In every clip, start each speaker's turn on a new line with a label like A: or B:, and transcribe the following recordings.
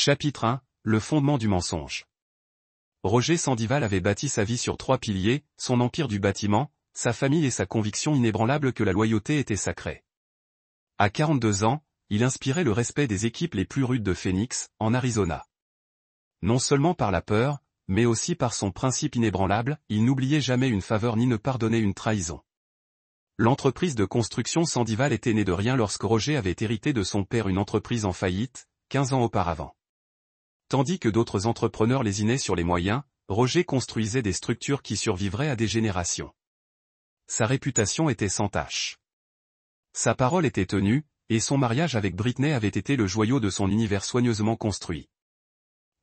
A: Chapitre 1, le fondement du mensonge. Roger Sandival avait bâti sa vie sur 3 piliers, son empire du bâtiment, sa famille et sa conviction inébranlable que la loyauté était sacrée. À 42 ans, il inspirait le respect des équipes les plus rudes de Phoenix, en Arizona. Non seulement par la peur, mais aussi par son principe inébranlable, il n'oubliait jamais une faveur ni ne pardonnait une trahison. L'entreprise de construction Sandival était née de rien lorsque Roger avait hérité de son père une entreprise en faillite, 15 ans auparavant. Tandis que d'autres entrepreneurs lésinaient sur les moyens, Roger construisait des structures qui survivraient à des générations. Sa réputation était sans tache. Sa parole était tenue, et son mariage avec Brittany avait été le joyau de son univers soigneusement construit.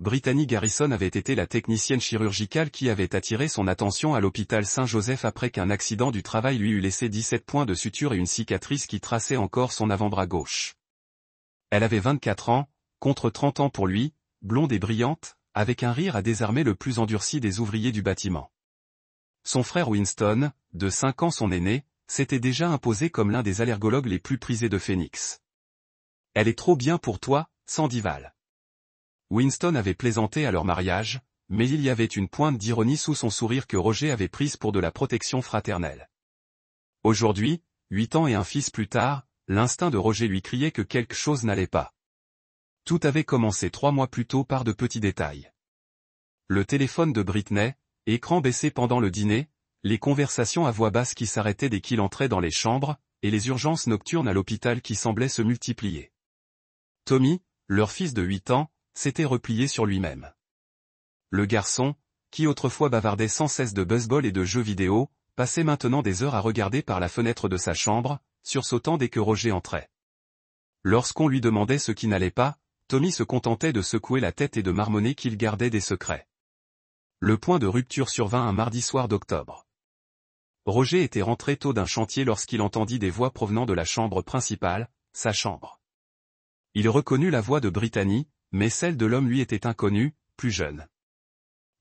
A: Brittany Garrison avait été la technicienne chirurgicale qui avait attiré son attention à l'hôpital Saint-Joseph après qu'un accident du travail lui eût laissé 17 points de suture et une cicatrice qui traçait encore son avant-bras gauche. Elle avait 24 ans, contre 30 ans pour lui, blonde et brillante, avec un rire à désarmer le plus endurci des ouvriers du bâtiment. Son frère Winston, de 5 ans son aîné, s'était déjà imposé comme l'un des allergologues les plus prisés de Phoenix. « Elle est trop bien pour toi, Sandival. » Winston avait plaisanté à leur mariage, mais il y avait une pointe d'ironie sous son sourire que Roger avait prise pour de la protection fraternelle. Aujourd'hui, 8 ans et un fils plus tard, l'instinct de Roger lui criait que quelque chose n'allait pas. Tout avait commencé 3 mois plus tôt par de petits détails. Le téléphone de Brittany, écran baissé pendant le dîner, les conversations à voix basse qui s'arrêtaient dès qu'il entrait dans les chambres, et les urgences nocturnes à l'hôpital qui semblaient se multiplier. Tommy, leur fils de 8 ans, s'était replié sur lui-même. Le garçon, qui autrefois bavardait sans cesse de baseball et de jeux vidéo, passait maintenant des heures à regarder par la fenêtre de sa chambre, sursautant dès que Roger entrait. Lorsqu'on lui demandait ce qui n'allait pas, Tommy se contentait de secouer la tête et de marmonner qu'il gardait des secrets. Le point de rupture survint un mardi soir d'octobre. Roger était rentré tôt d'un chantier lorsqu'il entendit des voix provenant de la chambre principale, sa chambre. Il reconnut la voix de Brittany, mais celle de l'homme lui était inconnue, plus jeune.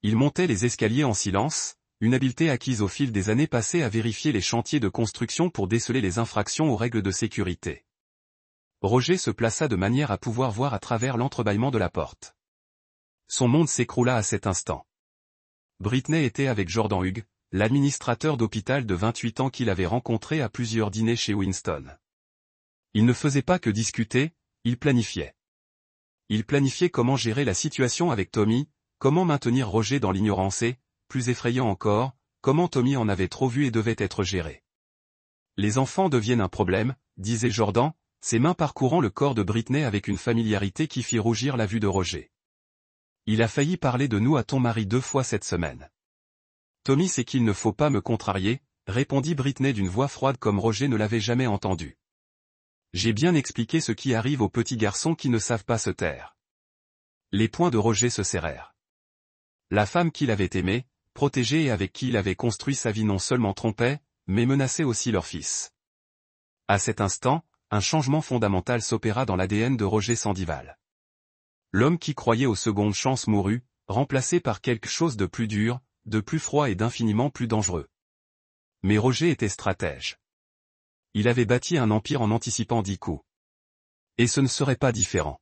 A: Il montait les escaliers en silence, une habileté acquise au fil des années passées à vérifier les chantiers de construction pour déceler les infractions aux règles de sécurité. Roger se plaça de manière à pouvoir voir à travers l'entrebâillement de la porte. Son monde s'écroula à cet instant. Brittany était avec Jordan Hughes, l'administrateur d'hôpital de 28 ans qu'il avait rencontré à plusieurs dîners chez Winston. Il ne faisait pas que discuter, il planifiait. Il planifiait comment gérer la situation avec Tommy, comment maintenir Roger dans l'ignorance et, plus effrayant encore, comment Tommy en avait trop vu et devait être géré. Les enfants deviennent un problème, disait Jordan, ses mains parcourant le corps de Brittany avec une familiarité qui fit rougir la vue de Roger. Il a failli parler de nous à ton mari 2 fois cette semaine. Tommy sait qu'il ne faut pas me contrarier, répondit Brittany d'une voix froide comme Roger ne l'avait jamais entendu. J'ai bien expliqué ce qui arrive aux petits garçons qui ne savent pas se taire. Les poings de Roger se serrèrent. La femme qu'il avait aimée, protégée et avec qui il avait construit sa vie non seulement trompait, mais menaçait aussi leur fils. À cet instant, un changement fondamental s'opéra dans l'ADN de Roger Sandival. L'homme qui croyait aux secondes chances mourut, remplacé par quelque chose de plus dur, de plus froid et d'infiniment plus dangereux. Mais Roger était stratège. Il avait bâti un empire en anticipant 10 coups. Et ce ne serait pas différent.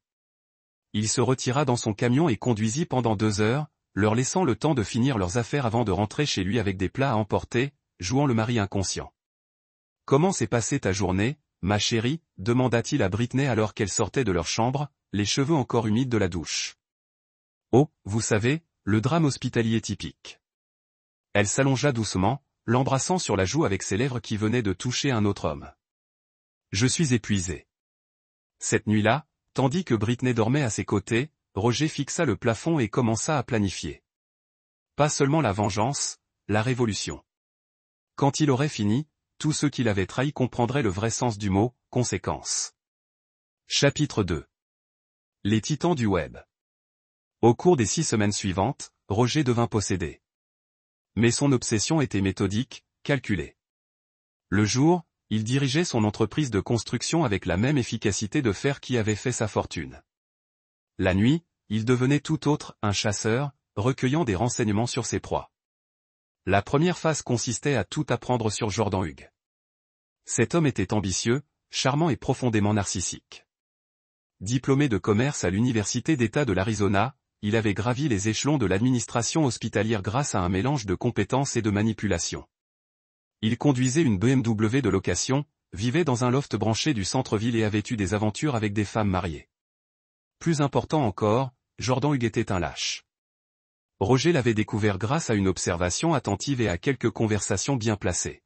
A: Il se retira dans son camion et conduisit pendant 2 heures, leur laissant le temps de finir leurs affaires avant de rentrer chez lui avec des plats à emporter, jouant le mari inconscient. « Comment s'est passée ta journée, ma chérie ?» demanda-t-il à Brittany alors qu'elle sortait de leur chambre, les cheveux encore humides de la douche. « Oh, vous savez, le drame hospitalier typique. » Elle s'allongea doucement, l'embrassant sur la joue avec ses lèvres qui venaient de toucher un autre homme. « Je suis épuisé. » Cette nuit-là, tandis que Brittany dormait à ses côtés, Roger fixa le plafond et commença à planifier. Pas seulement la vengeance, la révolution. Quand il aurait fini, tous ceux qui l'avaient trahi comprendraient le vrai sens du mot, conséquence. Chapitre 2. Les titans du web. Au cours des 6 semaines suivantes, Roger devint possédé. Mais son obsession était méthodique, calculée. Le jour, il dirigeait son entreprise de construction avec la même efficacité de fer qui avait fait sa fortune. La nuit, il devenait tout autre, un chasseur, recueillant des renseignements sur ses proies. La première phase consistait à tout apprendre sur Jordan Hughes. Cet homme était ambitieux, charmant et profondément narcissique. Diplômé de commerce à l'Université d'État de l'Arizona, il avait gravi les échelons de l'administration hospitalière grâce à un mélange de compétences et de manipulation. Il conduisait une BMW de location, vivait dans un loft branché du centre-ville et avait eu des aventures avec des femmes mariées. Plus important encore, Jordan Hughes était un lâche. Roger l'avait découvert grâce à une observation attentive et à quelques conversations bien placées.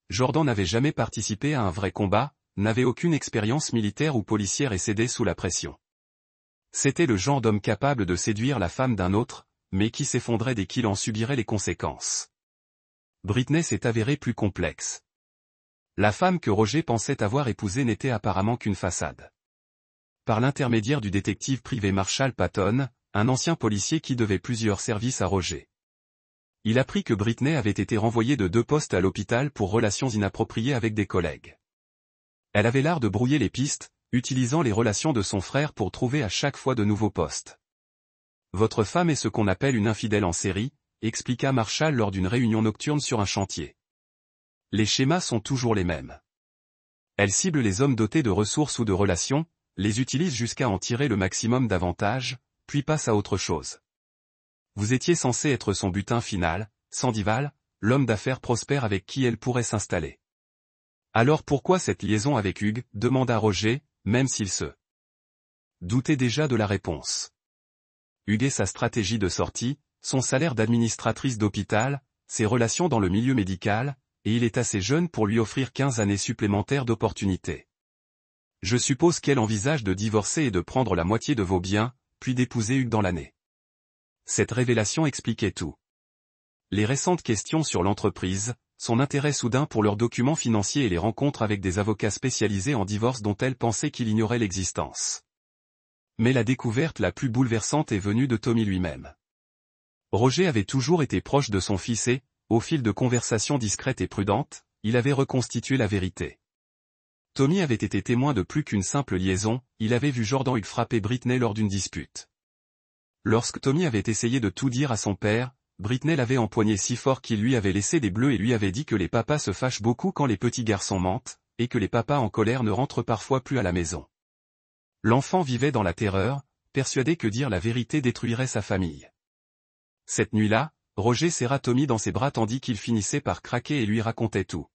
A: Jordan n'avait jamais participé à un vrai combat, n'avait aucune expérience militaire ou policière et cédait sous la pression. C'était le genre d'homme capable de séduire la femme d'un autre, mais qui s'effondrait dès qu'il en subirait les conséquences. Britney s'est avérée plus complexe. La femme que Roger pensait avoir épousée n'était apparemment qu'une façade. Par l'intermédiaire du détective privé Marshall Patton, un ancien policier qui devait plusieurs services à Roger. Il apprit que Britney avait été renvoyée de 2 postes à l'hôpital pour relations inappropriées avec des collègues. Elle avait l'art de brouiller les pistes, utilisant les relations de son frère pour trouver à chaque fois de nouveaux postes. Votre femme est ce qu'on appelle une infidèle en série, expliqua Marshall lors d'une réunion nocturne sur un chantier. Les schémas sont toujours les mêmes. Elle cible les hommes dotés de ressources ou de relations, les utilise jusqu'à en tirer le maximum d'avantages, puis passe à autre chose. Vous étiez censé être son butin final, Sandival, l'homme d'affaires prospère avec qui elle pourrait s'installer. Alors pourquoi cette liaison avec Hugues, demanda Roger, même s'il se doutait déjà de la réponse. Hugues et sa stratégie de sortie, son salaire d'administratrice d'hôpital, ses relations dans le milieu médical, et il est assez jeune pour lui offrir 15 années supplémentaires d'opportunités. Je suppose qu'elle envisage de divorcer et de prendre la moitié de vos biens, puis d'épouser Hugues dans l'année. Cette révélation expliquait tout. Les récentes questions sur l'entreprise, son intérêt soudain pour leurs documents financiers et les rencontres avec des avocats spécialisés en divorce dont elle pensait qu'il ignorait l'existence. Mais la découverte la plus bouleversante est venue de Tommy lui-même. Roger avait toujours été proche de son fils et, au fil de conversations discrètes et prudentes, il avait reconstitué la vérité. Tommy avait été témoin de plus qu'une simple liaison, il avait vu Jordan Hughes frapper Britney lors d'une dispute. Lorsque Tommy avait essayé de tout dire à son père, Britney l'avait empoigné si fort qu'il lui avait laissé des bleus et lui avait dit que les papas se fâchent beaucoup quand les petits garçons mentent, et que les papas en colère ne rentrent parfois plus à la maison. L'enfant vivait dans la terreur, persuadé que dire la vérité détruirait sa famille. Cette nuit-là, Roger serra Tommy dans ses bras tandis qu'il finissait par craquer et lui racontait tout.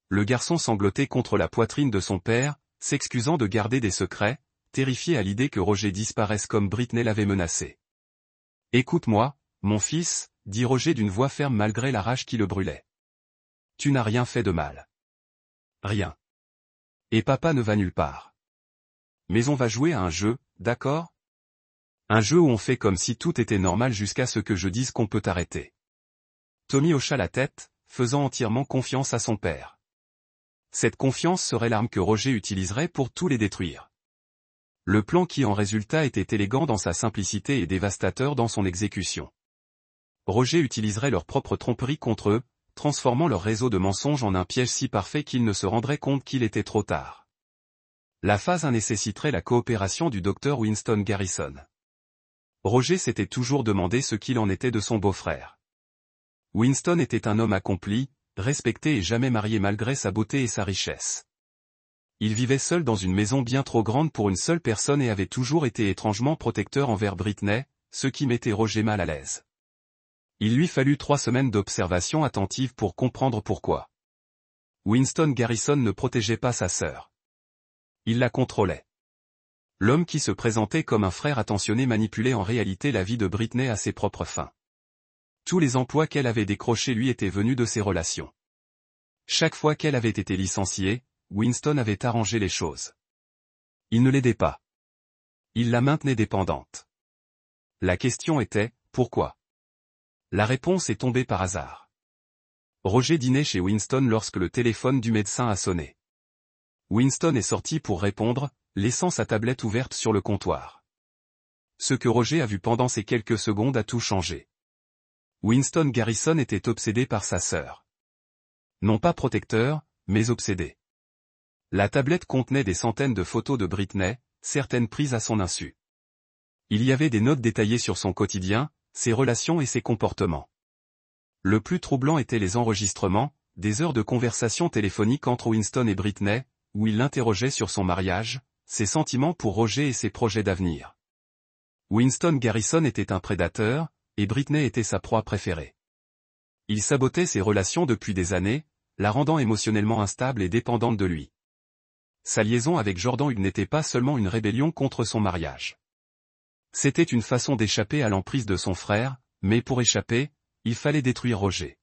A: Le garçon sanglotait contre la poitrine de son père, s'excusant de garder des secrets, terrifié à l'idée que Roger disparaisse comme Britney l'avait menacé. « Écoute-moi, mon fils, dit Roger d'une voix ferme malgré la rage qui le brûlait. Tu n'as rien fait de mal. Rien. Et papa ne va nulle part. Mais on va jouer à un jeu, d'accord ? Un jeu où on fait comme si tout était normal jusqu'à ce que je dise qu'on peut arrêter. » Tommy hocha la tête, faisant entièrement confiance à son père. Cette confiance serait l'arme que Roger utiliserait pour tout les détruire. Le plan qui en résulta était élégant dans sa simplicité et dévastateur dans son exécution. Roger utiliserait leur propre tromperie contre eux, transformant leur réseau de mensonges en un piège si parfait qu'ils ne se rendraient compte qu'il était trop tard. La phase 1 nécessiterait la coopération du docteur Winston Garrison. Roger s'était toujours demandé ce qu'il en était de son beau-frère. Winston était un homme accompli, respecté et jamais marié malgré sa beauté et sa richesse. Il vivait seul dans une maison bien trop grande pour une seule personne et avait toujours été étrangement protecteur envers Britney, ce qui mettait Roger mal à l'aise. Il lui fallut 3 semaines d'observation attentive pour comprendre pourquoi. Winston Garrison ne protégeait pas sa sœur. Il la contrôlait. L'homme qui se présentait comme un frère attentionné manipulait en réalité la vie de Britney à ses propres fins. Tous les emplois qu'elle avait décrochés lui étaient venus de ses relations. Chaque fois qu'elle avait été licenciée, Winston avait arrangé les choses. Il ne l'aidait pas. Il la maintenait dépendante. La question était, pourquoi ? La réponse est tombée par hasard. Roger dînait chez Winston lorsque le téléphone du médecin a sonné. Winston est sorti pour répondre, laissant sa tablette ouverte sur le comptoir. Ce que Roger a vu pendant ces quelques secondes a tout changé. Winston Garrison était obsédé par sa sœur. Non pas protecteur, mais obsédé. La tablette contenait des centaines de photos de Britney, certaines prises à son insu. Il y avait des notes détaillées sur son quotidien, ses relations et ses comportements. Le plus troublant étaient les enregistrements, des heures de conversation téléphonique entre Winston et Britney, où il l'interrogeait sur son mariage, ses sentiments pour Roger et ses projets d'avenir. Winston Garrison était un prédateur, et Britney était sa proie préférée. Il sabotait ses relations depuis des années, la rendant émotionnellement instable et dépendante de lui. Sa liaison avec Jordan Hughes n'était pas seulement une rébellion contre son mariage. C'était une façon d'échapper à l'emprise de son frère, mais pour échapper, il fallait détruire Roger.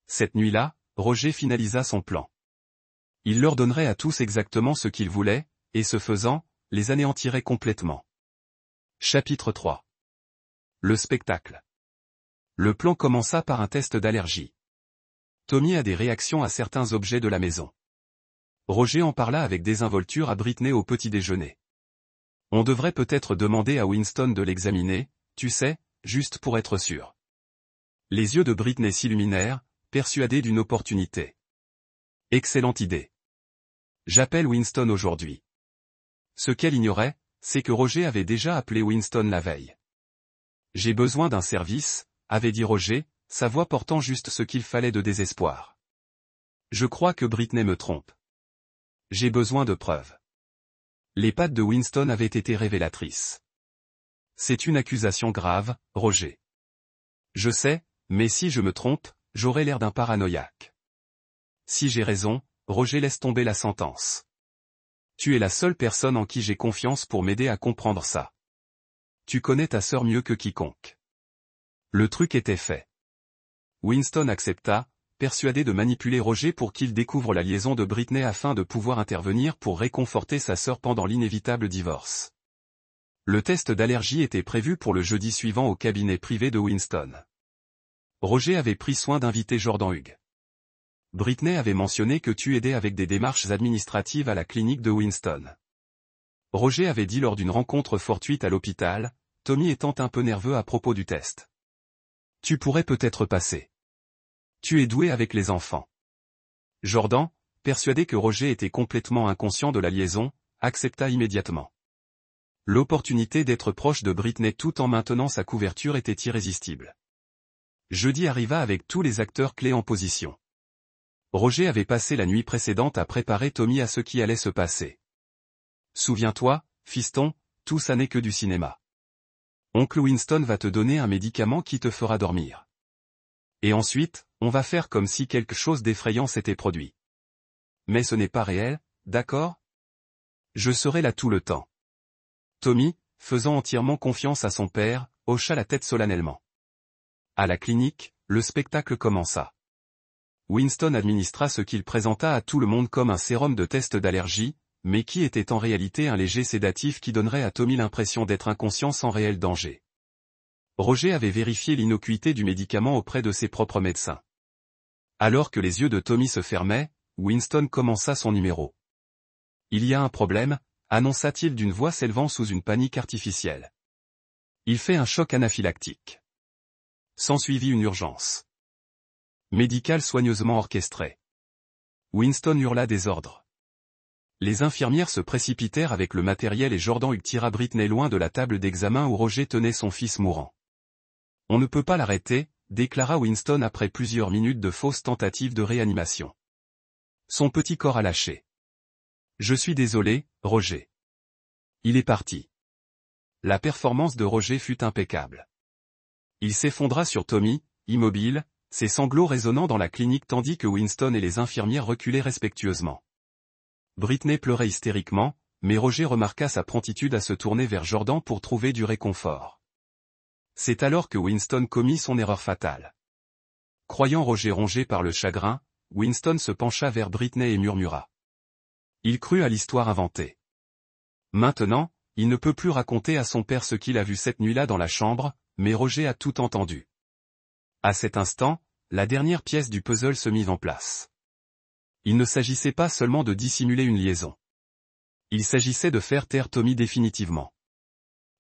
A: Cette nuit-là, Roger finalisa son plan. Il leur donnerait à tous exactement ce qu'ils voulaient, et ce faisant, les anéantirait complètement. Chapitre 3. Le spectacle. Le plan commença par un test d'allergie. Tommy a des réactions à certains objets de la maison. Roger en parla avec désinvolture à Britney au petit déjeuner. On devrait peut-être demander à Winston de l'examiner, tu sais, juste pour être sûr. Les yeux de Britney s'illuminèrent, persuadés d'une opportunité. Excellente idée. J'appelle Winston aujourd'hui. Ce qu'elle ignorait, c'est que Roger avait déjà appelé Winston la veille. J'ai besoin d'un service, avait dit Roger, sa voix portant juste ce qu'il fallait de désespoir. Je crois que Britney me trompe. J'ai besoin de preuves. Les pattes de Winston avaient été révélatrices. C'est une accusation grave, Roger. Je sais, mais si je me trompe, j'aurai l'air d'un paranoïaque. Si j'ai raison, Roger laisse tomber la sentence. Tu es la seule personne en qui j'ai confiance pour m'aider à comprendre ça. Tu connais ta sœur mieux que quiconque. Le truc était fait. Winston accepta, persuadé de manipuler Roger pour qu'il découvre la liaison de Britney afin de pouvoir intervenir pour réconforter sa sœur pendant l'inévitable divorce. Le test d'allergie était prévu pour le jeudi suivant au cabinet privé de Winston. Roger avait pris soin d'inviter Jordan Hughes. Britney avait mentionné que tu aidais avec des démarches administratives à la clinique de Winston. Roger avait dit lors d'une rencontre fortuite à l'hôpital, Tommy étant un peu nerveux à propos du test. Tu pourrais peut-être passer. Tu es doué avec les enfants. Jordan, persuadé que Roger était complètement inconscient de la liaison, accepta immédiatement. L'opportunité d'être proche de Britney tout en maintenant sa couverture était irrésistible. Jeudi arriva avec tous les acteurs clés en position. Roger avait passé la nuit précédente à préparer Tommy à ce qui allait se passer. Souviens-toi, fiston, tout ça n'est que du cinéma. Oncle Winston va te donner un médicament qui te fera dormir. Et ensuite, on va faire comme si quelque chose d'effrayant s'était produit. Mais ce n'est pas réel, d'accord? Je serai là tout le temps. Tommy, faisant entièrement confiance à son père, hocha la tête solennellement. À la clinique, le spectacle commença. Winston administra ce qu'il présenta à tout le monde comme un sérum de test d'allergie, mais qui était en réalité un léger sédatif qui donnerait à Tommy l'impression d'être inconscient sans réel danger. Roger avait vérifié l'innocuité du médicament auprès de ses propres médecins. Alors que les yeux de Tommy se fermaient, Winston commença son numéro. Il y a un problème, annonça-t-il d'une voix s'élevant sous une panique artificielle. Il fait un choc anaphylactique. S'ensuivit une urgence médicale soigneusement orchestrée. Winston hurla des ordres. Les infirmières se précipitèrent avec le matériel et Jordan Hughes tira Britney loin de la table d'examen où Roger tenait son fils mourant. On ne peut pas l'arrêter, déclara Winston après plusieurs minutes de fausses tentatives de réanimation. Son petit corps a lâché. Je suis désolé, Roger. Il est parti. La performance de Roger fut impeccable. Il s'effondra sur Tommy, immobile, ses sanglots résonnant dans la clinique tandis que Winston et les infirmières reculaient respectueusement. Britney pleurait hystériquement, mais Roger remarqua sa promptitude à se tourner vers Jordan pour trouver du réconfort. C'est alors que Winston commit son erreur fatale. Croyant Roger rongé par le chagrin, Winston se pencha vers Britney et murmura. Il crut à l'histoire inventée. Maintenant, il ne peut plus raconter à son père ce qu'il a vu cette nuit-là dans la chambre, mais Roger a tout entendu. À cet instant, la dernière pièce du puzzle se mit en place. Il ne s'agissait pas seulement de dissimuler une liaison. Il s'agissait de faire taire Tommy définitivement.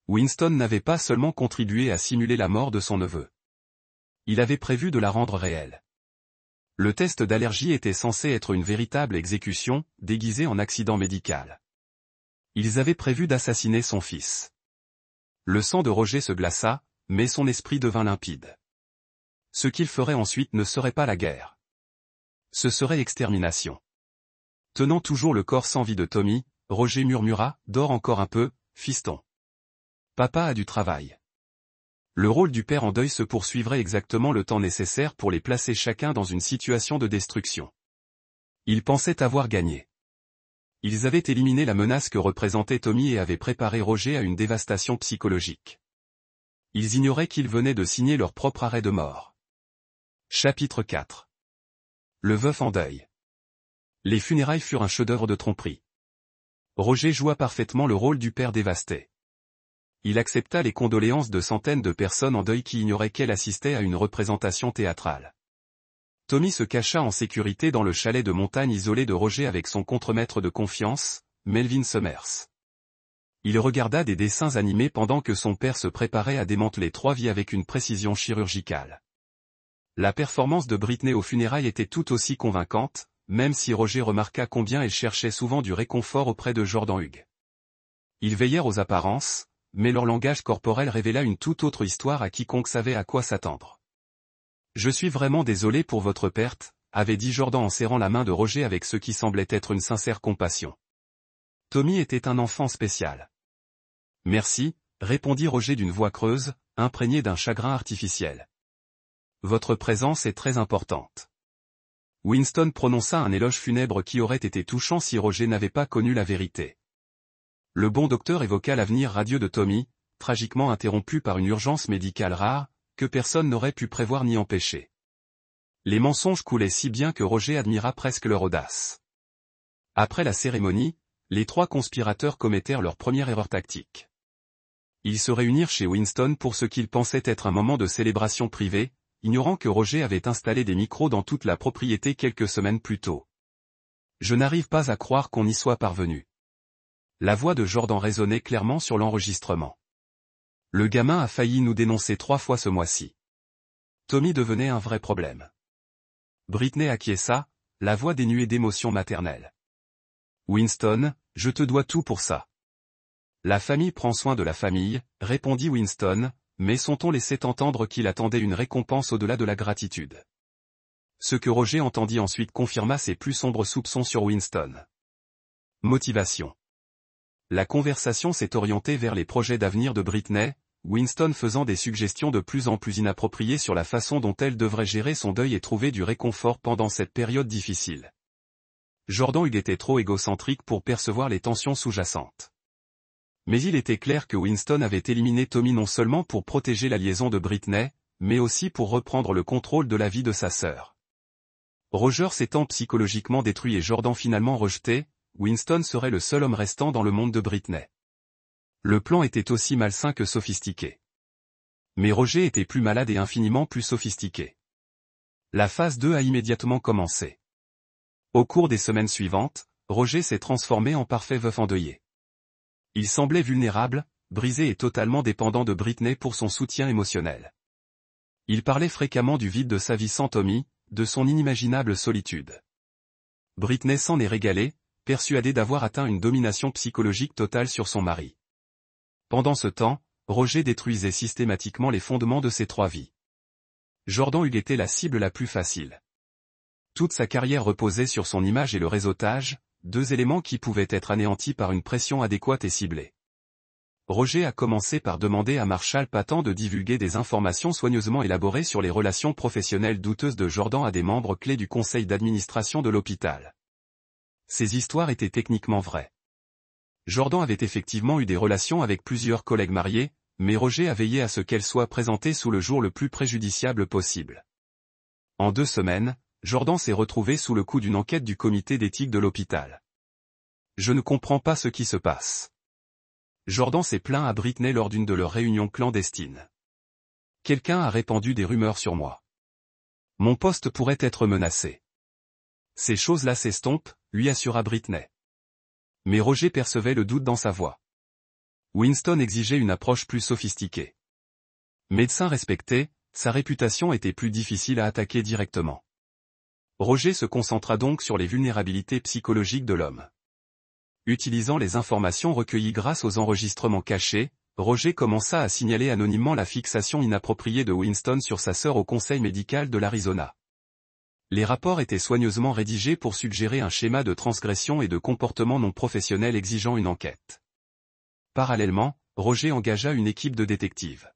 A: Winston n'avait pas seulement contribué à simuler la mort de son neveu. Il avait prévu de la rendre réelle. Le test d'allergie était censé être une véritable exécution, déguisée en accident médical. Ils avaient prévu d'assassiner son fils. Le sang de Roger se glaça, mais son esprit devint limpide. Ce qu'il ferait ensuite ne serait pas la guerre. Ce serait extermination. Tenant toujours le corps sans vie de Tommy, Roger murmura, dors encore un peu, fiston. Papa a du travail. Le rôle du père en deuil se poursuivrait exactement le temps nécessaire pour les placer chacun dans une situation de destruction. Ils pensaient avoir gagné. Ils avaient éliminé la menace que représentait Tommy et avaient préparé Roger à une dévastation psychologique. Ils ignoraient qu'ils venaient de signer leur propre arrêt de mort. Chapitre 4. Le veuf en deuil. Les funérailles furent un chef-d'œuvre de tromperie. Roger joua parfaitement le rôle du père dévasté. Il accepta les condoléances de centaines de personnes en deuil qui ignoraient qu'elle assistait à une représentation théâtrale. Tommy se cacha en sécurité dans le chalet de montagne isolé de Roger avec son contremaître de confiance, Melvin Summers. Il regarda des dessins animés pendant que son père se préparait à démanteler 3 vies avec une précision chirurgicale. La performance de Britney aux funérailles était tout aussi convaincante, même si Roger remarqua combien elle cherchait souvent du réconfort auprès de Jordan Hughes. Ils veillèrent aux apparences, mais leur langage corporel révéla une toute autre histoire à quiconque savait à quoi s'attendre. « Je suis vraiment désolé pour votre perte », avait dit Jordan en serrant la main de Roger avec ce qui semblait être une sincère compassion. Tommy était un enfant spécial. « Merci », répondit Roger d'une voix creuse, imprégnée d'un chagrin artificiel. « Votre présence est très importante. » Winston prononça un éloge funèbre qui aurait été touchant si Roger n'avait pas connu la vérité. Le bon docteur évoqua l'avenir radieux de Tommy, tragiquement interrompu par une urgence médicale rare, que personne n'aurait pu prévoir ni empêcher. Les mensonges coulaient si bien que Roger admira presque leur audace. Après la cérémonie, les 3 conspirateurs commettèrent leur première erreur tactique. Ils se réunirent chez Winston pour ce qu'ils pensaient être un moment de célébration privée, ignorant que Roger avait installé des micros dans toute la propriété quelques semaines plus tôt. « Je n'arrive pas à croire qu'on y soit parvenu. » La voix de Jordan résonnait clairement sur l'enregistrement. « Le gamin a failli nous dénoncer 3 fois ce mois-ci. » Tommy devenait un vrai problème. Britney acquiesça, la voix dénuée d'émotion maternelle. « Winston, je te dois tout pour ça. » « La famille prend soin de la famille, » répondit Winston, mais son ton laissait entendre qu'il attendait une récompense au-delà de la gratitude. Ce que Roger entendit ensuite confirma ses plus sombres soupçons sur Winston. Motivation. La conversation s'est orientée vers les projets d'avenir de Britney, Winston faisant des suggestions de plus en plus inappropriées sur la façon dont elle devrait gérer son deuil et trouver du réconfort pendant cette période difficile. Jordan Hughes était trop égocentrique pour percevoir les tensions sous-jacentes. Mais il était clair que Winston avait éliminé Tommy non seulement pour protéger la liaison de Britney, mais aussi pour reprendre le contrôle de la vie de sa sœur. Roger s'étant psychologiquement détruit et Jordan finalement rejeté, Winston serait le seul homme restant dans le monde de Britney. Le plan était aussi malsain que sophistiqué. Mais Roger était plus malade et infiniment plus sophistiqué. La phase 2 a immédiatement commencé. Au cours des semaines suivantes, Roger s'est transformé en parfait veuf endeuillé. Il semblait vulnérable, brisé et totalement dépendant de Britney pour son soutien émotionnel. Il parlait fréquemment du vide de sa vie sans Tommy, de son inimaginable solitude. Britney s'en est régalée, persuadée d'avoir atteint une domination psychologique totale sur son mari. Pendant ce temps, Roger détruisait systématiquement les fondements de ses 3 vies. Jordan Hughes était la cible la plus facile. Toute sa carrière reposait sur son image et le réseautage, 2 éléments qui pouvaient être anéantis par une pression adéquate et ciblée. Roger a commencé par demander à Marshall Patton de divulguer des informations soigneusement élaborées sur les relations professionnelles douteuses de Jordan à des membres clés du conseil d'administration de l'hôpital. Ces histoires étaient techniquement vraies. Jordan avait effectivement eu des relations avec plusieurs collègues mariés, mais Roger a veillé à ce qu'elles soient présentées sous le jour le plus préjudiciable possible. En 2 semaines, Jordan s'est retrouvé sous le coup d'une enquête du comité d'éthique de l'hôpital. « Je ne comprends pas ce qui se passe. » Jordan s'est plaint à Britney lors d'une de leurs réunions clandestines. « Quelqu'un a répandu des rumeurs sur moi. Mon poste pourrait être menacé. » Ces choses-là s'estompent, lui assura Britney. Mais Roger percevait le doute dans sa voix. Winston exigeait une approche plus sophistiquée. Médecin respecté, sa réputation était plus difficile à attaquer directement. Roger se concentra donc sur les vulnérabilités psychologiques de l'homme. Utilisant les informations recueillies grâce aux enregistrements cachés, Roger commença à signaler anonymement la fixation inappropriée de Winston sur sa sœur au conseil médical de l'Arizona. Les rapports étaient soigneusement rédigés pour suggérer un schéma de transgression et de comportement non professionnel exigeant une enquête. Parallèlement, Roger engagea une équipe de détectives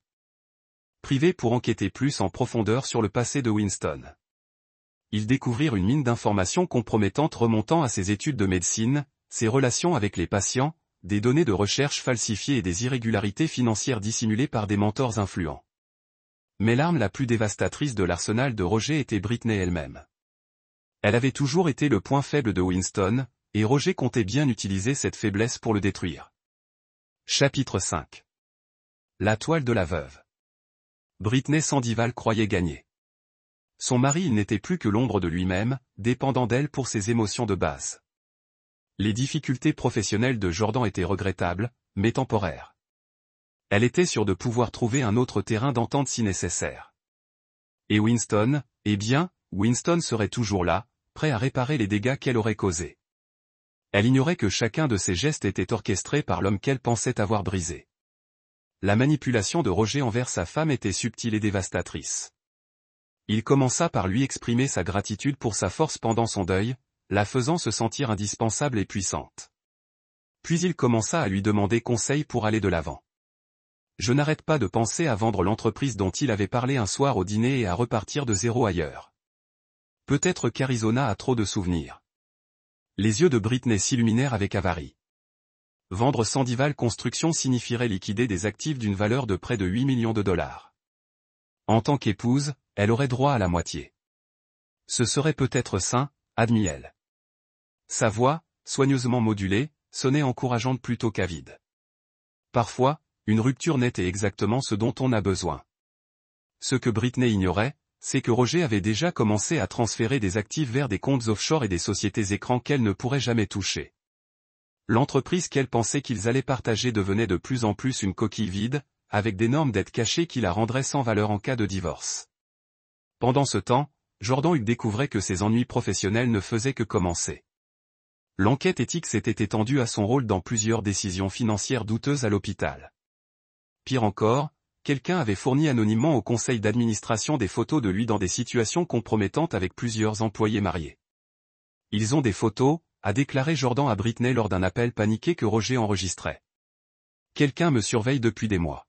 A: privés pour enquêter plus en profondeur sur le passé de Winston. Ils découvrirent une mine d'informations compromettantes remontant à ses études de médecine, ses relations avec les patients, des données de recherche falsifiées et des irrégularités financières dissimulées par des mentors influents. Mais l'arme la plus dévastatrice de l'arsenal de Roger était Britney elle-même. Elle avait toujours été le point faible de Winston, et Roger comptait bien utiliser cette faiblesse pour le détruire. Chapitre 5. La toile de la veuve. Britney Sandival croyait gagner. Son mari n'était plus que l'ombre de lui-même, dépendant d'elle pour ses émotions de base. Les difficultés professionnelles de Jordan étaient regrettables, mais temporaires. Elle était sûre de pouvoir trouver un autre terrain d'entente si nécessaire. Et Winston, eh bien, Winston serait toujours là, prêt à réparer les dégâts qu'elle aurait causés. Elle ignorait que chacun de ses gestes était orchestré par l'homme qu'elle pensait avoir brisé. La manipulation de Roger envers sa femme était subtile et dévastatrice. Il commença par lui exprimer sa gratitude pour sa force pendant son deuil, la faisant se sentir indispensable et puissante. Puis il commença à lui demander conseil pour aller de l'avant. Je n'arrête pas de penser à vendre l'entreprise dont il avait parlé un soir au dîner et à repartir de zéro ailleurs. Peut-être qu'Arizona a trop de souvenirs. Les yeux de Britney s'illuminèrent avec avarie. Vendre Sandival Construction signifierait liquider des actifs d'une valeur de près de 8 millions de dollars. En tant qu'épouse, elle aurait droit à la moitié. Ce serait peut-être sain, admit-elle. Sa voix, soigneusement modulée, sonnait encourageante plutôt qu'avide. Parfois, une rupture nette est exactement ce dont on a besoin. Ce que Britney ignorait, c'est que Roger avait déjà commencé à transférer des actifs vers des comptes offshore et des sociétés écrans qu'elle ne pourrait jamais toucher. L'entreprise qu'elle pensait qu'ils allaient partager devenait de plus en plus une coquille vide, avec d'énormes dettes cachées qui la rendraient sans valeur en cas de divorce. Pendant ce temps, Jordan Hughes découvrait que ses ennuis professionnels ne faisaient que commencer. L'enquête éthique s'était étendue à son rôle dans plusieurs décisions financières douteuses à l'hôpital. Pire encore, quelqu'un avait fourni anonymement au conseil d'administration des photos de lui dans des situations compromettantes avec plusieurs employés mariés. Ils ont des photos, a déclaré Jordan à Britney lors d'un appel paniqué que Roger enregistrait. Quelqu'un me surveille depuis des mois.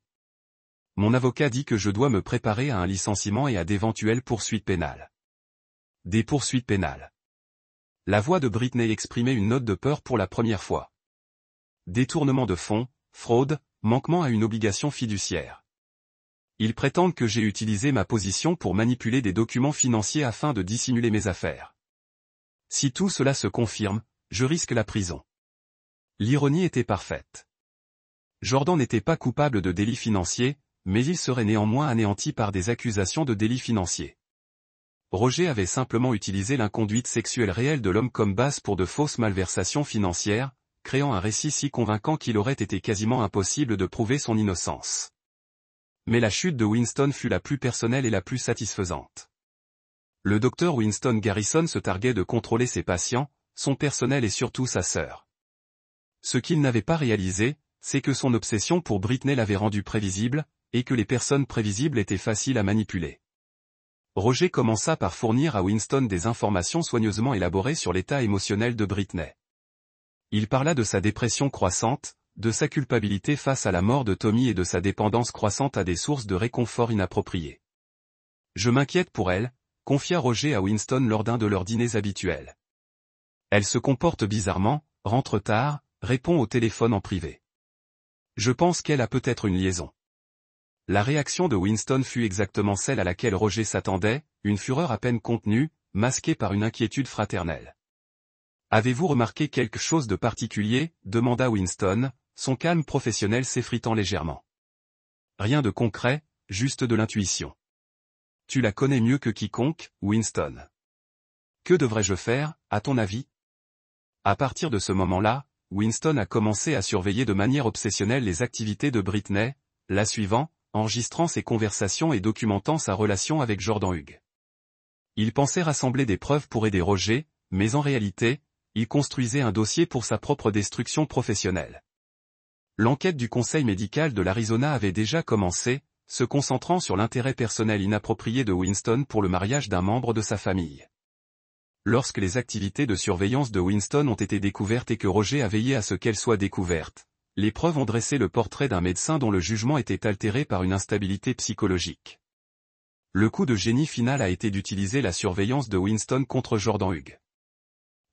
A: Mon avocat dit que je dois me préparer à un licenciement et à d'éventuelles poursuites pénales. Des poursuites pénales. La voix de Britney exprimait une note de peur pour la première fois. Détournement de fonds, fraude, manquement à une obligation fiduciaire. Ils prétendent que j'ai utilisé ma position pour manipuler des documents financiers afin de dissimuler mes affaires. Si tout cela se confirme, je risque la prison. L'ironie était parfaite. Jordan n'était pas coupable de délits financiers, mais il serait néanmoins anéanti par des accusations de délits financiers. Roger avait simplement utilisé l'inconduite sexuelle réelle de l'homme comme base pour de fausses malversations financières, créant un récit si convaincant qu'il aurait été quasiment impossible de prouver son innocence. Mais la chute de Winston fut la plus personnelle et la plus satisfaisante. Le docteur Winston Garrison se targuait de contrôler ses patients, son personnel et surtout sa sœur. Ce qu'il n'avait pas réalisé, c'est que son obsession pour Britney l'avait rendu prévisible, et que les personnes prévisibles étaient faciles à manipuler. Roger commença par fournir à Winston des informations soigneusement élaborées sur l'état émotionnel de Britney. Il parla de sa dépression croissante, de sa culpabilité face à la mort de Tommy et de sa dépendance croissante à des sources de réconfort inappropriées. Je m'inquiète pour elle, confia Roger à Winston lors d'un de leurs dîners habituels. Elle se comporte bizarrement, rentre tard, répond au téléphone en privé. Je pense qu'elle a peut-être une liaison. La réaction de Winston fut exactement celle à laquelle Roger s'attendait, une fureur à peine contenue, masquée par une inquiétude fraternelle. Avez-vous remarqué quelque chose de particulier, demanda Winston, son calme professionnel s'effritant légèrement. Rien de concret, juste de l'intuition. Tu la connais mieux que quiconque, Winston. Que devrais-je faire, à ton avis? À partir de ce moment-là, Winston a commencé à surveiller de manière obsessionnelle les activités de Britney, la suivant, enregistrant ses conversations et documentant sa relation avec Jordan Hughes. Il pensait rassembler des preuves pour aider Roger, mais en réalité, il construisait un dossier pour sa propre destruction professionnelle. L'enquête du conseil médical de l'Arizona avait déjà commencé, se concentrant sur l'intérêt personnel inapproprié de Winston pour le mariage d'un membre de sa famille. Lorsque les activités de surveillance de Winston ont été découvertes et que Roger a veillé à ce qu'elles soient découvertes, les preuves ont dressé le portrait d'un médecin dont le jugement était altéré par une instabilité psychologique. Le coup de génie final a été d'utiliser la surveillance de Winston contre Jordan Hughes.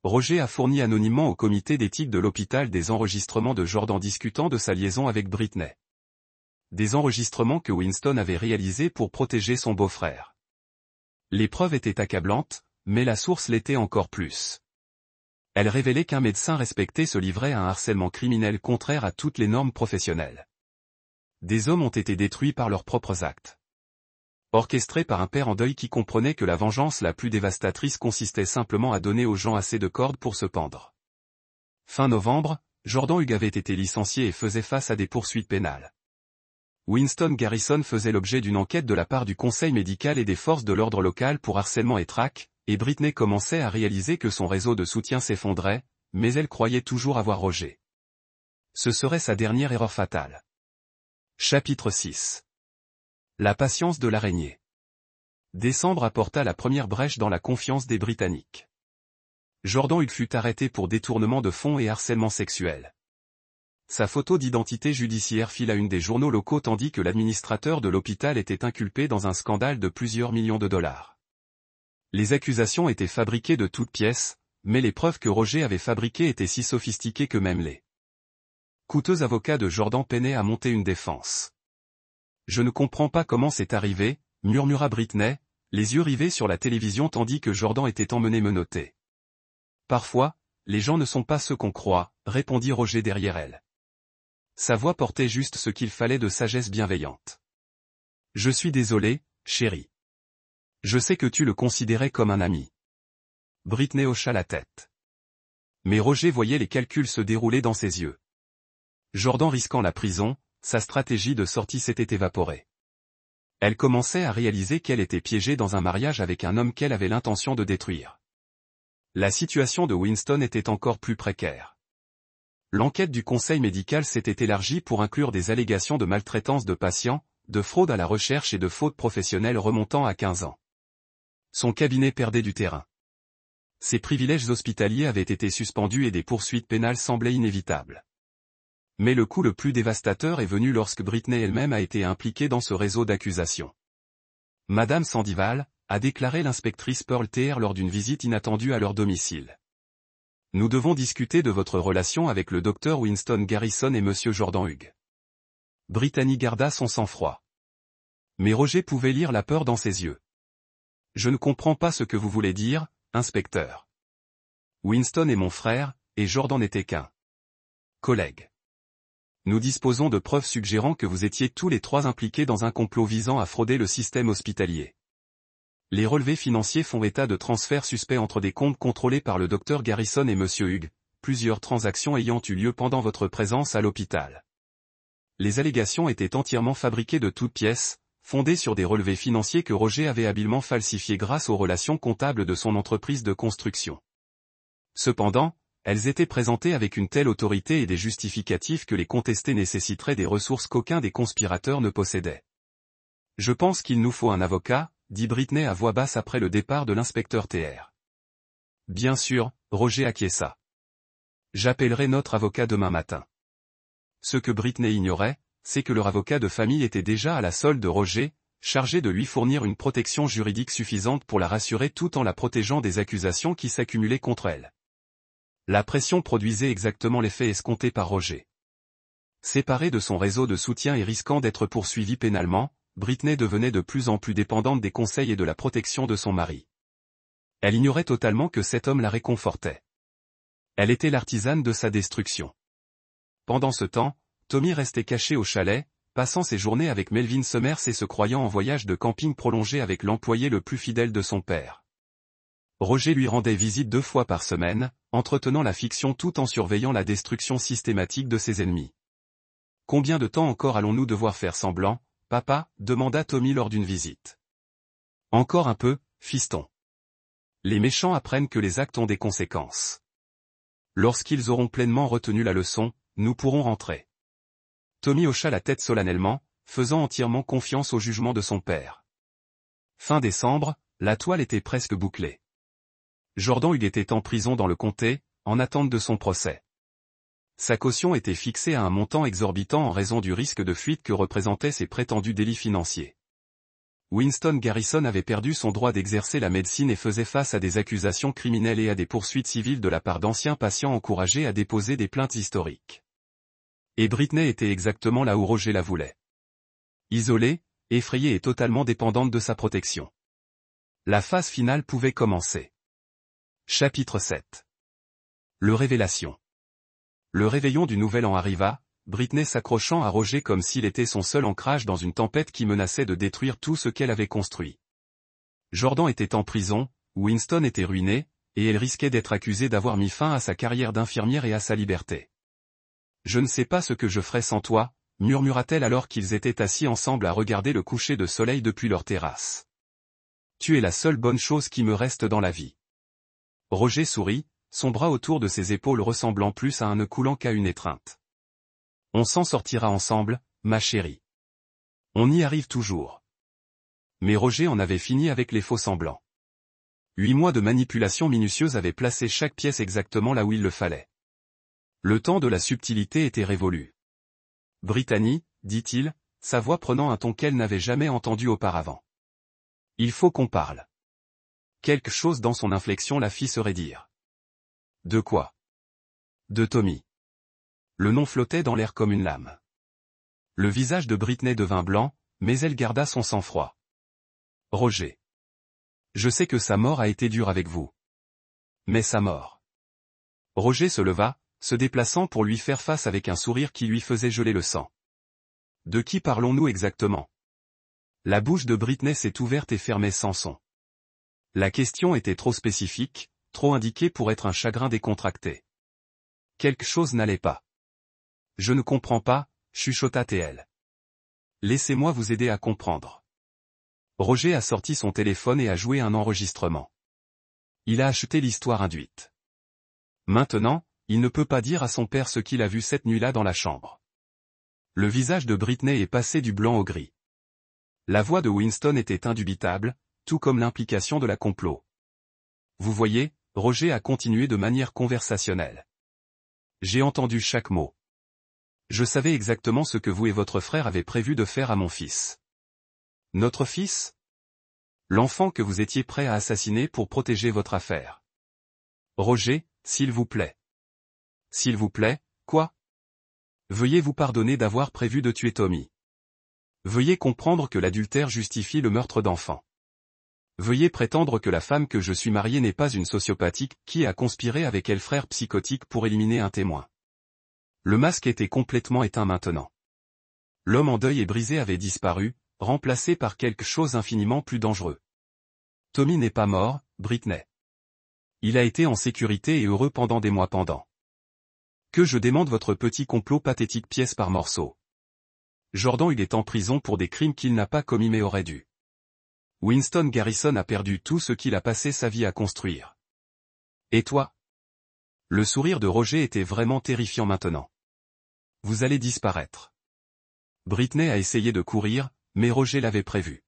A: Roger a fourni anonymement au comité d'éthique de l'hôpital des enregistrements de Jordan discutant de sa liaison avec Britney. Des enregistrements que Winston avait réalisés pour protéger son beau-frère. Les preuves étaient accablantes, mais la source l'était encore plus. Elle révélait qu'un médecin respecté se livrait à un harcèlement criminel contraire à toutes les normes professionnelles. Des hommes ont été détruits par leurs propres actes. Orchestré par un père en deuil qui comprenait que la vengeance la plus dévastatrice consistait simplement à donner aux gens assez de cordes pour se pendre. Fin novembre, Jordan Hughes avait été licencié et faisait face à des poursuites pénales. Winston Garrison faisait l'objet d'une enquête de la part du conseil médical et des forces de l'ordre local pour harcèlement et traque, et Britney commençait à réaliser que son réseau de soutien s'effondrait, mais elle croyait toujours avoir Roger. Ce serait sa dernière erreur fatale. Chapitre 6. La patience de l'araignée. Décembre apporta la première brèche dans la confiance des Britanniques. Jordan Hughes fut arrêté pour détournement de fonds et harcèlement sexuel. Sa photo d'identité judiciaire fit la une des journaux locaux tandis que l'administrateur de l'hôpital était inculpé dans un scandale de plusieurs millions de dollars. Les accusations étaient fabriquées de toutes pièces, mais les preuves que Roger avait fabriquées étaient si sophistiquées que même les coûteux avocats de Jordan peinaient à monter une défense. « Je ne comprends pas comment c'est arrivé », murmura Britney, les yeux rivés sur la télévision tandis que Jordan était emmené menotté. « Parfois, les gens ne sont pas ceux qu'on croit, répondit Roger derrière elle. Sa voix portait juste ce qu'il fallait de sagesse bienveillante. « Je suis désolé, chérie. Je sais que tu le considérais comme un ami. » Britney hocha la tête. Mais Roger voyait les calculs se dérouler dans ses yeux. Jordan risquant la prison, sa stratégie de sortie s'était évaporée. Elle commençait à réaliser qu'elle était piégée dans un mariage avec un homme qu'elle avait l'intention de détruire. La situation de Winston était encore plus précaire. L'enquête du conseil médical s'était élargie pour inclure des allégations de maltraitance de patients, de fraude à la recherche et de fautes professionnelles remontant à 15 ans. Son cabinet perdait du terrain. Ses privilèges hospitaliers avaient été suspendus et des poursuites pénales semblaient inévitables. Mais le coup le plus dévastateur est venu lorsque Britney elle-même a été impliquée dans ce réseau d'accusations. Madame Sandival, a déclaré l'inspectrice Pearl Thayer lors d'une visite inattendue à leur domicile. Nous devons discuter de votre relation avec le docteur Winston Garrison et monsieur Jordan Hughes. Brittany garda son sang-froid. Mais Roger pouvait lire la peur dans ses yeux. Je ne comprends pas ce que vous voulez dire, inspecteur. Winston est mon frère, et Jordan n'était qu'un collègue. Nous disposons de preuves suggérant que vous étiez tous les trois impliqués dans un complot visant à frauder le système hospitalier. Les relevés financiers font état de transferts suspects entre des comptes contrôlés par le docteur Garrison et monsieur Hughes, plusieurs transactions ayant eu lieu pendant votre présence à l'hôpital. Les allégations étaient entièrement fabriquées de toutes pièces, fondées sur des relevés financiers que Roger avait habilement falsifiés grâce aux relations comptables de son entreprise de construction. Cependant, elles étaient présentées avec une telle autorité et des justificatifs que les contester nécessiterait des ressources qu'aucun des conspirateurs ne possédait. Je pense qu'il nous faut un avocat, dit Britney à voix basse après le départ de l'inspecteur Thayer. Bien sûr, Roger acquiesça. J'appellerai notre avocat demain matin. Ce que Britney ignorait, c'est que leur avocat de famille était déjà à la solde de Roger, chargé de lui fournir une protection juridique suffisante pour la rassurer tout en la protégeant des accusations qui s'accumulaient contre elle. La pression produisait exactement l'effet escompté par Roger. Séparée de son réseau de soutien et risquant d'être poursuivie pénalement, Britney devenait de plus en plus dépendante des conseils et de la protection de son mari. Elle ignorait totalement que cet homme la réconfortait. Elle était l'artisane de sa destruction. Pendant ce temps, Tommy restait caché au chalet, passant ses journées avec Melvin Summers et se croyant en voyage de camping prolongé avec l'employé le plus fidèle de son père. Roger lui rendait visite 2 fois par semaine, entretenant la fiction tout en surveillant la destruction systématique de ses ennemis. « Combien de temps encore allons-nous devoir faire semblant, papa ?» demanda Tommy lors d'une visite. « Encore un peu, fiston. Les méchants apprennent que les actes ont des conséquences. Lorsqu'ils auront pleinement retenu la leçon, nous pourrons rentrer. » Tommy hocha la tête solennellement, faisant entièrement confiance au jugement de son père. Fin décembre, la toile était presque bouclée. Jordan Hughes était en prison dans le comté, en attente de son procès. Sa caution était fixée à un montant exorbitant en raison du risque de fuite que représentaient ses prétendus délits financiers. Winston Garrison avait perdu son droit d'exercer la médecine et faisait face à des accusations criminelles et à des poursuites civiles de la part d'anciens patients encouragés à déposer des plaintes historiques. Et Britney était exactement là où Roger la voulait. Isolée, effrayée et totalement dépendante de sa protection. La phase finale pouvait commencer. Chapitre 7. Le révélation. Le réveillon du nouvel an arriva, Britney s'accrochant à Roger comme s'il était son seul ancrage dans une tempête qui menaçait de détruire tout ce qu'elle avait construit. Jordan était en prison, Winston était ruiné, et elle risquait d'être accusée d'avoir mis fin à sa carrière d'infirmière et à sa liberté. « Je ne sais pas ce que je ferais sans toi », murmura-t-elle alors qu'ils étaient assis ensemble à regarder le coucher de soleil depuis leur terrasse. « Tu es la seule bonne chose qui me reste dans la vie. » Roger sourit, son bras autour de ses épaules ressemblant plus à un nœud coulant qu'à une étreinte. « On s'en sortira ensemble, ma chérie. On y arrive toujours. » Mais Roger en avait fini avec les faux-semblants. 8 mois de manipulation minutieuse avaient placé chaque pièce exactement là où il le fallait. Le temps de la subtilité était révolu. « Brittany, dit-il, sa voix prenant un ton qu'elle n'avait jamais entendu auparavant. « Il faut qu'on parle. » Quelque chose dans son inflexion la fit se raidir. « De quoi ?»« De Tommy. » Le nom flottait dans l'air comme une lame. Le visage de Britney devint blanc, mais elle garda son sang-froid. « Roger. Je sais que sa mort a été dure avec vous. Mais sa mort. » Roger se leva, se déplaçant pour lui faire face avec un sourire qui lui faisait geler le sang. « De qui parlons-nous exactement ?» La bouche de Britney s'est ouverte et fermée sans son. La question était trop spécifique, trop indiquée pour être un chagrin décontracté. Quelque chose n'allait pas. « Je ne comprends pas, chuchota-t-elle. Laissez-moi vous aider à comprendre. » Roger a sorti son téléphone et a joué un enregistrement. Il a acheté l'histoire induite. Maintenant, il ne peut pas dire à son père ce qu'il a vu cette nuit-là dans la chambre. Le visage de Britney est passé du blanc au gris. La voix de Winston était indubitable, tout comme l'implication de la complot. Vous voyez, Roger a continué de manière conversationnelle. J'ai entendu chaque mot. Je savais exactement ce que vous et votre frère avez prévu de faire à mon fils. Notre fils ? L'enfant que vous étiez prêt à assassiner pour protéger votre affaire. Roger, s'il vous plaît. S'il vous plaît, quoi ? Veuillez vous pardonner d'avoir prévu de tuer Tommy. Veuillez comprendre que l'adultère justifie le meurtre d'enfants. Veuillez prétendre que la femme que je suis mariée n'est pas une sociopathique qui a conspiré avec elle frère psychotique pour éliminer un témoin. Le masque était complètement éteint maintenant. L'homme en deuil et brisé avait disparu, remplacé par quelque chose infiniment plus dangereux. Tommy n'est pas mort, Britney. Il a été en sécurité et heureux pendant des mois pendant. Que je démente votre petit complot pathétique pièce par morceau. Jordan Hughes est en prison pour des crimes qu'il n'a pas commis mais aurait dû. Winston Garrison a perdu tout ce qu'il a passé sa vie à construire. Et toi ? Le sourire de Roger était vraiment terrifiant maintenant. Vous allez disparaître. Britney a essayé de courir, mais Roger l'avait prévu.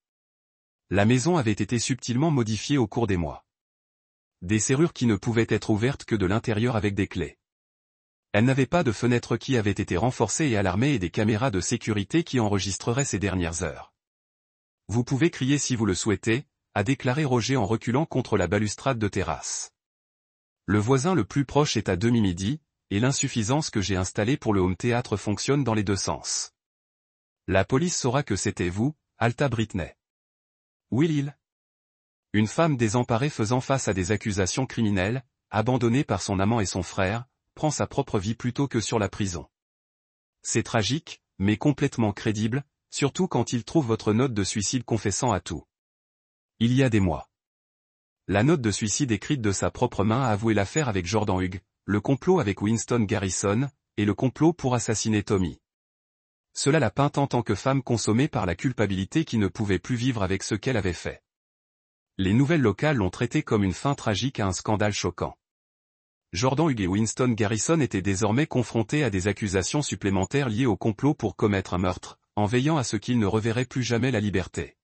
A: La maison avait été subtilement modifiée au cours des mois. Des serrures qui ne pouvaient être ouvertes que de l'intérieur avec des clés. Elle n'avait pas de fenêtres qui avaient été renforcées et alarmées et des caméras de sécurité qui enregistreraient ces dernières heures. Vous pouvez crier si vous le souhaitez, a déclaré Roger en reculant contre la balustrade de terrasse. Le voisin le plus proche est à demi-midi, et l'insuffisance que j'ai installée pour le home théâtre fonctionne dans les deux sens. La police saura que c'était vous, halta Britney. Will-il ? Une femme désemparée faisant face à des accusations criminelles, abandonnée par son amant et son frère, prend sa propre vie plutôt que sur la prison. C'est tragique, mais complètement crédible, surtout quand il trouve votre note de suicide confessant à tout. Il y a des mois. La note de suicide écrite de sa propre main a avoué l'affaire avec Jordan Hughes, le complot avec Winston Garrison, et le complot pour assassiner Tommy. Cela l'a peinte en tant que femme consommée par la culpabilité qui ne pouvait plus vivre avec ce qu'elle avait fait. Les nouvelles locales l'ont traité comme une fin tragique à un scandale choquant. Jordan Hughes et Winston Garrison étaient désormais confrontés à des accusations supplémentaires liées au complot pour commettre un meurtre, en veillant à ce qu'ils ne reverraient plus jamais la liberté.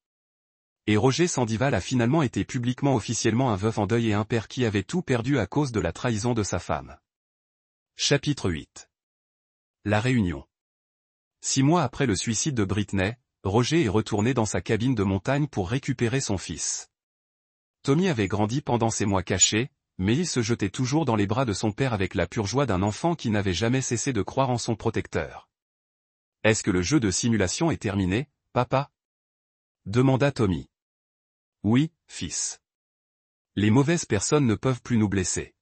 A: Et Roger Sandival a finalement été publiquement officiellement un veuf en deuil et un père qui avait tout perdu à cause de la trahison de sa femme. Chapitre 8. La réunion. 6 mois après le suicide de Britney, Roger est retourné dans sa cabine de montagne pour récupérer son fils. Tommy avait grandi pendant ces mois cachés, mais il se jetait toujours dans les bras de son père avec la pure joie d'un enfant qui n'avait jamais cessé de croire en son protecteur. « Est-ce que le jeu de simulation est terminé, papa ?» demanda Tommy. « Oui, fils. Les mauvaises personnes ne peuvent plus nous blesser. »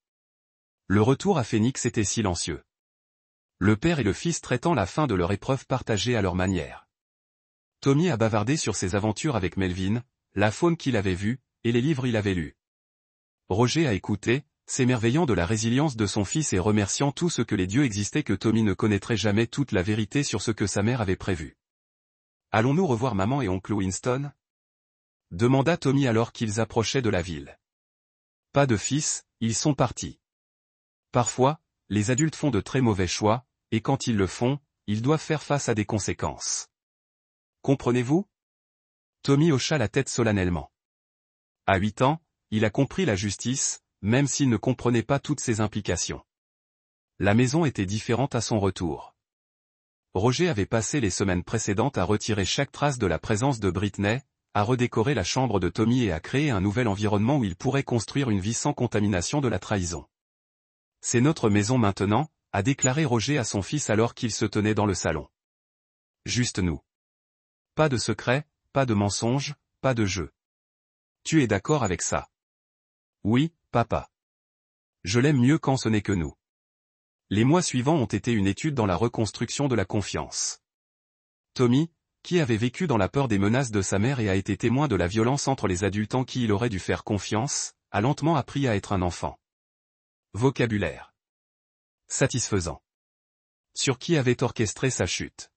A: Le retour à Phoenix était silencieux. Le père et le fils traitant la fin de leur épreuve partagée à leur manière. Tommy a bavardé sur ses aventures avec Melvin, la faune qu'il avait vue, et les livres il avait lus. Roger a écouté, s'émerveillant de la résilience de son fils et remerciant tout ce que les dieux existaient que Tommy ne connaîtrait jamais toute la vérité sur ce que sa mère avait prévu. « Allons-nous revoir maman et oncle Winston ?» demanda Tommy alors qu'ils approchaient de la ville. « Pas de fils, ils sont partis. Parfois, les adultes font de très mauvais choix, et quand ils le font, ils doivent faire face à des conséquences. Comprenez-vous » Tommy hocha la tête solennellement. À 8 ans, il a compris la justice, même s'il ne comprenait pas toutes ses implications. La maison était différente à son retour. Roger avait passé les semaines précédentes à retirer chaque trace de la présence de Britney, à redécorer la chambre de Tommy et à créer un nouvel environnement où il pourrait construire une vie sans contamination de la trahison. « C'est notre maison maintenant », a déclaré Roger à son fils alors qu'il se tenait dans le salon. « Juste nous. Pas de secret, pas de mensonges, pas de jeu. Tu es d'accord avec ça ? » Oui, papa. Je l'aime mieux quand ce n'est que nous. Les mois suivants ont été une étude dans la reconstruction de la confiance. Tommy, qui avait vécu dans la peur des menaces de sa mère et a été témoin de la violence entre les adultes en qui il aurait dû faire confiance, a lentement appris à être un enfant. Vocabulaire. Satisfaisant. Sur qui avait orchestré sa chute.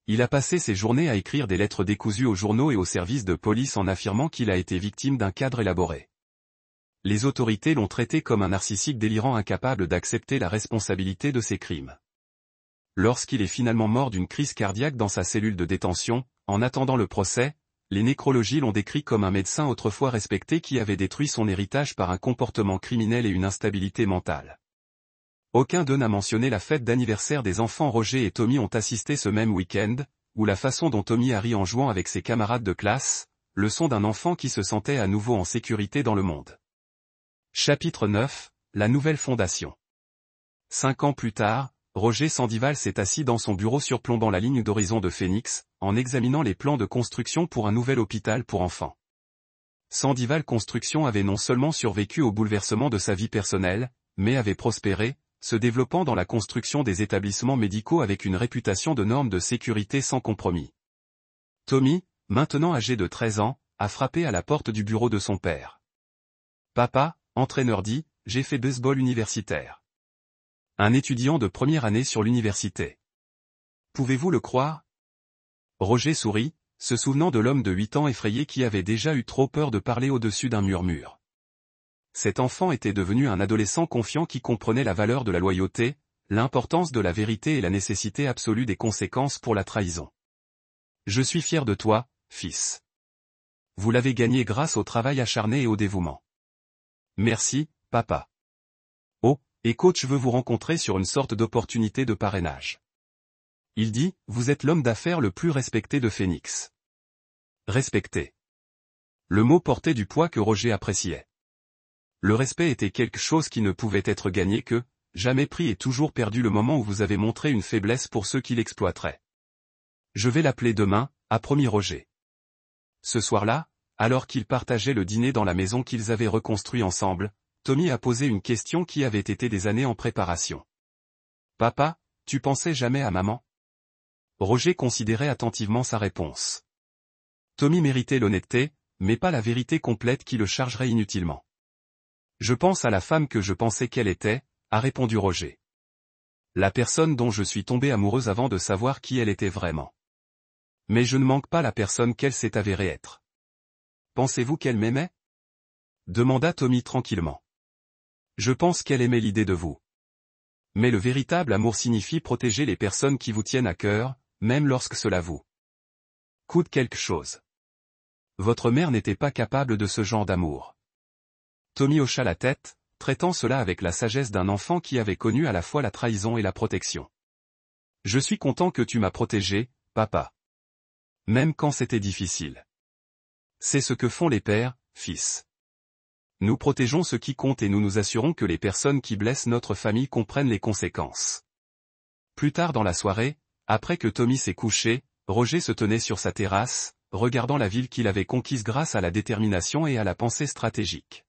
A: Il a passé ses journées à écrire des lettres décousues aux journaux et aux services de police en affirmant qu'il a été victime d'un cadre élaboré. Les autorités l'ont traité comme un narcissique délirant incapable d'accepter la responsabilité de ses crimes. Lorsqu'il est finalement mort d'une crise cardiaque dans sa cellule de détention, en attendant le procès, les nécrologies l'ont décrit comme un médecin autrefois respecté qui avait détruit son héritage par un comportement criminel et une instabilité mentale. Aucun d'eux n'a mentionné la fête d'anniversaire des enfants. Roger et Tommy ont assisté ce même week-end, où la façon dont Tommy a ri en jouant avec ses camarades de classe, leçon d'un enfant qui se sentait à nouveau en sécurité dans le monde. Chapitre 9, la nouvelle fondation. 5 ans plus tard, Roger Sandival s'est assis dans son bureau surplombant la ligne d'horizon de Phoenix, en examinant les plans de construction pour un nouvel hôpital pour enfants. Sandival Construction avait non seulement survécu au bouleversement de sa vie personnelle, mais avait prospéré, se développant dans la construction des établissements médicaux avec une réputation de normes de sécurité sans compromis. Tommy, maintenant âgé de 13 ans, a frappé à la porte du bureau de son père. « Papa, entraîneur dit, j'ai fait baseball universitaire. Un étudiant de première année sur l'université. Pouvez-vous le croire ?» Roger sourit, se souvenant de l'homme de 8 ans effrayé qui avait déjà eu trop peur de parler au-dessus d'un murmure. Cet enfant était devenu un adolescent confiant qui comprenait la valeur de la loyauté, l'importance de la vérité et la nécessité absolue des conséquences pour la trahison. « Je suis fier de toi, fils. Vous l'avez gagné grâce au travail acharné et au dévouement. » « Merci, papa. » « Oh, et coach veut vous rencontrer sur une sorte d'opportunité de parrainage. » Il dit, « Vous êtes l'homme d'affaires le plus respecté de Phoenix. » Respecté. Le mot portait du poids que Roger appréciait. Le respect était quelque chose qui ne pouvait être gagné que, jamais pris et toujours perdu le moment où vous avez montré une faiblesse pour ceux qui l'exploiteraient. « Je vais l'appeler demain », a promis Roger. Ce soir-là, alors qu'ils partageaient le dîner dans la maison qu'ils avaient reconstruit ensemble, Tommy a posé une question qui avait été des années en préparation. « Papa, tu pensais jamais à maman ?» Roger considérait attentivement sa réponse. Tommy méritait l'honnêteté, mais pas la vérité complète qui le chargerait inutilement. « Je pense à la femme que je pensais qu'elle était », a répondu Roger. « La personne dont je suis tombé amoureuse avant de savoir qui elle était vraiment. Mais je ne manque pas la personne qu'elle s'est avérée être. » « Pensez-vous qu'elle m'aimait ?» demanda Tommy tranquillement. « Je pense qu'elle aimait l'idée de vous. Mais le véritable amour signifie protéger les personnes qui vous tiennent à cœur, même lorsque cela vous coûte quelque chose. » Votre mère n'était pas capable de ce genre d'amour. Tommy hocha la tête, traitant cela avec la sagesse d'un enfant qui avait connu à la fois la trahison et la protection. Je suis content que tu m'as protégé, papa. Même quand c'était difficile. C'est ce que font les pères, fils. Nous protégeons ce qui compte et nous nous assurons que les personnes qui blessent notre famille comprennent les conséquences. Plus tard dans la soirée, après que Tommy s'est couché, Roger se tenait sur sa terrasse, regardant la ville qu'il avait conquise grâce à la détermination et à la pensée stratégique.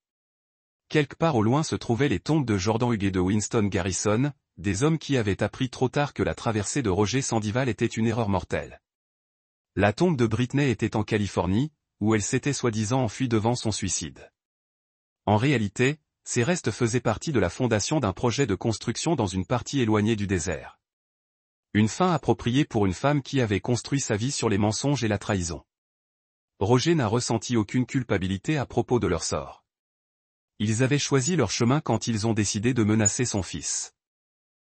A: Quelque part au loin se trouvaient les tombes de Jordan Hughes et de Winston Garrison, des hommes qui avaient appris trop tard que la traversée de Roger Sandival était une erreur mortelle. La tombe de Britney était en Californie, où elle s'était soi-disant enfuie devant son suicide. En réalité, ces restes faisaient partie de la fondation d'un projet de construction dans une partie éloignée du désert. Une fin appropriée pour une femme qui avait construit sa vie sur les mensonges et la trahison. Roger n'a ressenti aucune culpabilité à propos de leur sort. Ils avaient choisi leur chemin quand ils ont décidé de menacer son fils.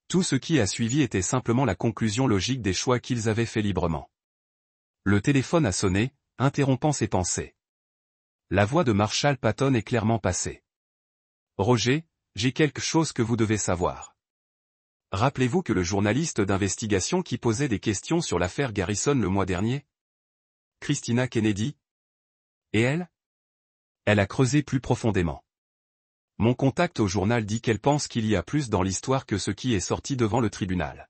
A: Tout ce qui a suivi était simplement la conclusion logique des choix qu'ils avaient faits librement. Le téléphone a sonné, interrompant ses pensées. La voix de Marshall Patton est clairement passée. « Roger, j'ai quelque chose que vous devez savoir. Rappelez-vous que le journaliste d'investigation qui posait des questions sur l'affaire Garrison le mois dernier? Christina Kennedy? Et elle? Elle a creusé plus profondément. Mon contact au journal dit qu'elle pense qu'il y a plus dans l'histoire que ce qui est sorti devant le tribunal.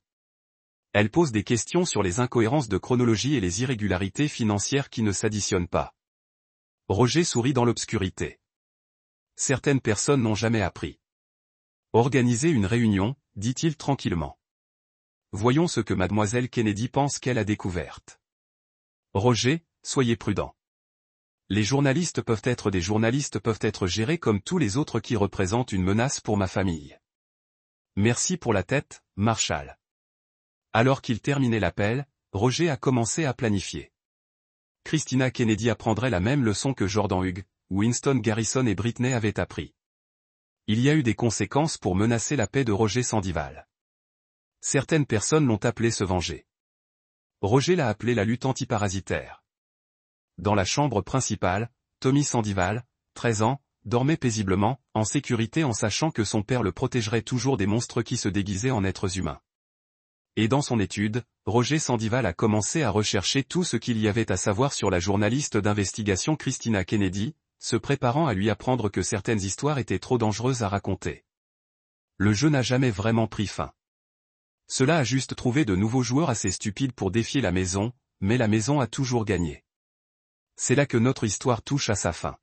A: Elle pose des questions sur les incohérences de chronologie et les irrégularités financières qui ne s'additionnent pas. » Roger sourit dans l'obscurité. Certaines personnes n'ont jamais appris. Organisez une réunion, dit-il tranquillement. Voyons ce que mademoiselle Kennedy pense qu'elle a découverte. Roger, soyez prudent. Les journalistes peuvent être gérés comme tous les autres qui représentent une menace pour ma famille. Merci pour la tête, Marshall. Alors qu'il terminait l'appel, Roger a commencé à planifier. Christina Kennedy apprendrait la même leçon que Jordan Hughes, Winston Garrison et Britney avaient appris. Il y a eu des conséquences pour menacer la paix de Roger Sandival. Certaines personnes l'ont appelé se venger. Roger l'a appelé la lutte antiparasitaire. Dans la chambre principale, Tommy Sandival, 13 ans, dormait paisiblement, en sécurité en sachant que son père le protégerait toujours des monstres qui se déguisaient en êtres humains. Et dans son étude, Roger Sandival a commencé à rechercher tout ce qu'il y avait à savoir sur la journaliste d'investigation Christina Kennedy, se préparant à lui apprendre que certaines histoires étaient trop dangereuses à raconter. Le jeu n'a jamais vraiment pris fin. Cela a juste trouvé de nouveaux joueurs assez stupides pour défier la maison, mais la maison a toujours gagné. C'est là que notre histoire touche à sa fin.